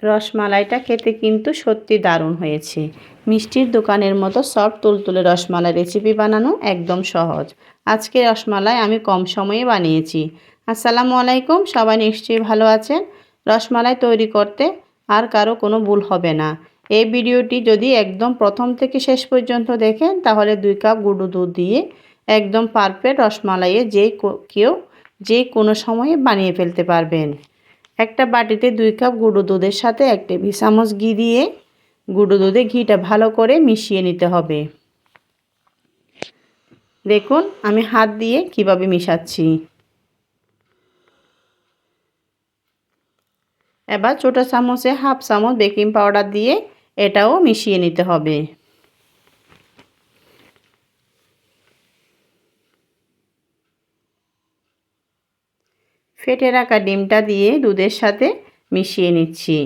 রসমালাইটা খেতে কিন্তু সত্যি দারুণ হয়েছে। মিষ্টির দোকানের মতো সফট তুলতুলে রসমালাই রেসিপি বানানো একদম সহজ। আজকে রসমালাই আমি কম সময়ে বানিয়েছি। আসসালামু আলাইকুম, সবাই নিশ্চয়ই ভালো আছেন। রসমালাই তৈরি করতে আর কারো কোনো ভুল হবে না। এই ভিডিওটি যদি একদম প্রথম থেকে শেষ পর্যন্ত দেখেন তাহলে 2 কাপ গুঁড়ো দুধ দিয়ে একদম পারফেক্ট রসমালাইয়ে কেউ যে কোনো সময়ে বানিয়ে ফেলতে পারবেন। একটা বাটিতে 2 কাপ গুঁড়ো দুধের সাথে 1 টেবিল চামচ ঘি দিয়ে গুঁড়ো দুধে ঘিটা ভালো করে মিশিয়ে নিতে হবে। দেখুন আমি হাত দিয়ে কিভাবে মিশাচ্ছি। এবার ছোট চামচে হাফ চামচ বেকিং পাউডার দিয়ে এটাও মিশিয়ে নিতে হবে। ফেটে রাখা ডিমটা দিয়ে দুধের সাথে মিশিয়ে নিচ্ছি।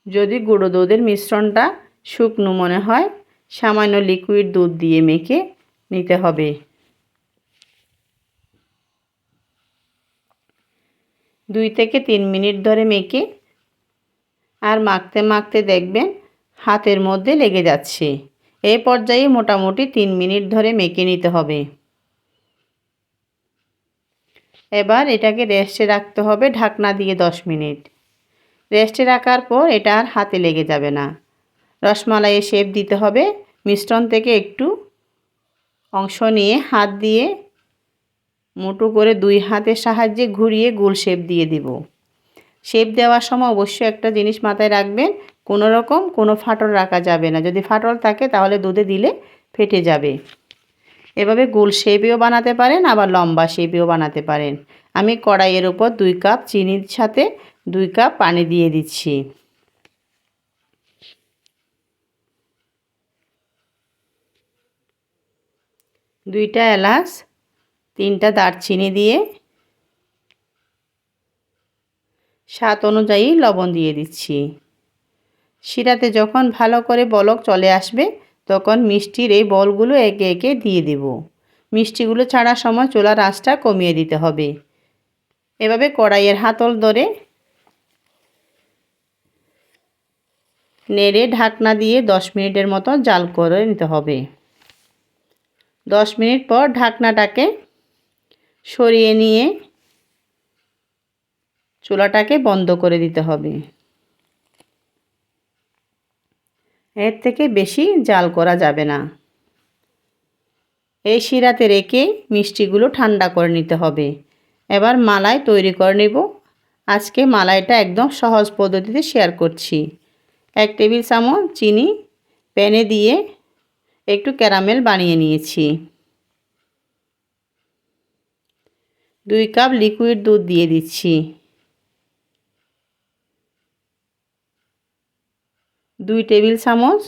যদি গুঁড়ো দুধের মিশ্রণটা শুকনো মনে হয় সামান্য লিকুইড দুধ দিয়ে মেখে নিতে হবে। 2 থেকে 3 মিনিট ধরে মেখে আর মাখতে মাখতে দেখবেন হাতের মধ্যে লেগে যাচ্ছে। এই পর্যায়ে মোটামুটি 3 মিনিট ধরে মেখে নিতে হবে। এবার এটাকে রেস্টে রাখতে হবে ঢাকনা দিয়ে 10 মিনিট। রেস্টে রাখার পর এটা আর হাতে লেগে যাবে না। রসমালাইয়ে শেপ দিতে হবে। মিশ্রণ থেকে একটু অংশ নিয়ে হাত দিয়ে মুঠো করে 2 হাতের সাহায্যে ঘুরিয়ে গোল শেপ দিয়ে দিব। শেপ দেওয়ার সময় অবশ্যই একটা জিনিস মাথায় রাখবেন, কোনো ফাটল রাখা যাবে না। যদি ফাটল থাকে তাহলে দুধে দিলে ফেটে যাবে। এভাবে গোল শেপেও বানাতে পারেন, আবার লম্বা শেপেও বানাতে পারেন। আমি কড়াইয়ের উপর 2 কাপ চিনির সাথে 2 কাপ পানি দিয়ে দিচ্ছি। দুইটা এলাচ, 3টা দারচিনি দিয়ে স্বাদ অনুযায়ী লবণ দিয়ে দিচ্ছি। শিরাতে যখন ভালো করে বলক চলে আসবে তখন মিষ্টির এই বলগুলো একে একে দিয়ে দেব। মিষ্টিগুলো ছাড়ার সময় চুলার আঁচটা কমিয়ে দিতে হবে। এভাবে কড়াইয়ের হাতল ধরে নেড়ে ঢাকনা দিয়ে 10 মিনিটের মতো জাল করে নিতে হবে। 10 মিনিট পর ঢাকনাটাকে সরিয়ে নিয়ে চুলাটাকে বন্ধ করে দিতে হবে। এর থেকে বেশি জাল করা যাবে না। এই শিরাতে রেখে মিষ্টিগুলো ঠান্ডা করে নিতে হবে। এবার মালাই তৈরি করে নেব। আজকে মালাইটা একদম সহজ পদ্ধতিতে শেয়ার করছি। 1 টেবিল চামচ চিনি প্যানে দিয়ে একটু ক্যারামেল বানিয়ে নিয়েছি। 2 কাপ লিকুইড দুধ দিয়ে দিচ্ছি। 2 টেবিল চামচ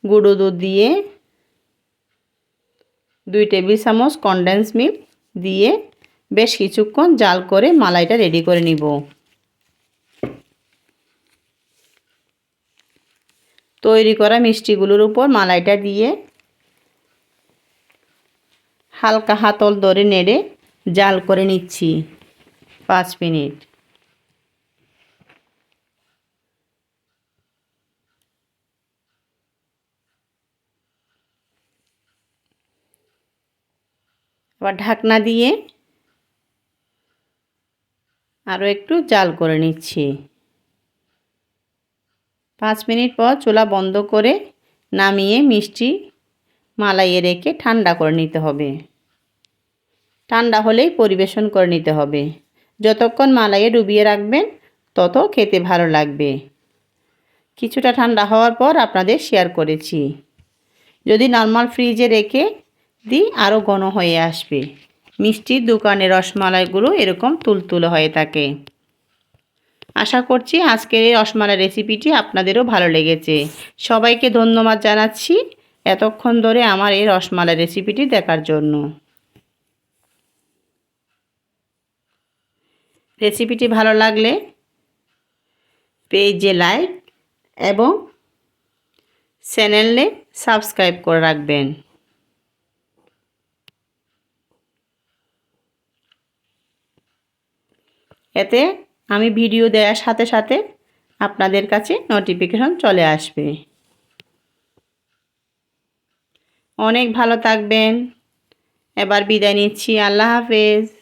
গুঁড়ো দুধ দিয়ে 2 টেবিল চামচ কনডেন্স মিল্ক দিয়ে বেশ কিছুক্ষণ জাল করে মালাইটা রেডি করে নিব। তৈরি করা মিষ্টিগুলোর উপর মালাইটা দিয়ে হালকা হাতল ধরে নেড়ে জাল করে নিচ্ছি 5 মিনিট। আবার ঢাকনা দিয়ে আরও একটু জাল করে নিচ্ছি। 5 মিনিট পর চুলা বন্ধ করে নামিয়ে মিষ্টি মালাইয়ে রেখে ঠান্ডা করে নিতে হবে। ঠান্ডা হলেই পরিবেশন করে নিতে হবে। যতক্ষণ মালাইয়ে ডুবিয়ে রাখবেন তত খেতে ভালো লাগবে। কিছুটা ঠান্ডা হওয়ার পর আপনাদের শেয়ার করেছি। যদি নরমাল ফ্রিজে রেখে দিই আরও ঘন হয়ে আসবে। মিষ্টির দোকানের রসমালাইগুলো এরকম তুলতুলে হয়ে থাকে। আশা করছি আজকের এই রসমালাই রেসিপিটি আপনাদেরও ভালো লেগেছে। সবাইকে ধন্যবাদ জানাচ্ছি এতক্ষণ ধরে আমার এই রসমালাই রেসিপিটি দেখার জন্য। রেসিপিটি ভালো লাগলে পেজে লাইক এবং চ্যানেলে সাবস্ক্রাইব করে রাখবেন। এতে আমি ভিডিও দেওয়ার সাথে সাথে আপনাদের কাছে নোটিফিকেশন চলে আসবে। অনেক ভালো থাকবেন। এবার বিদায় নিচ্ছি। আল্লাহ হাফেজ।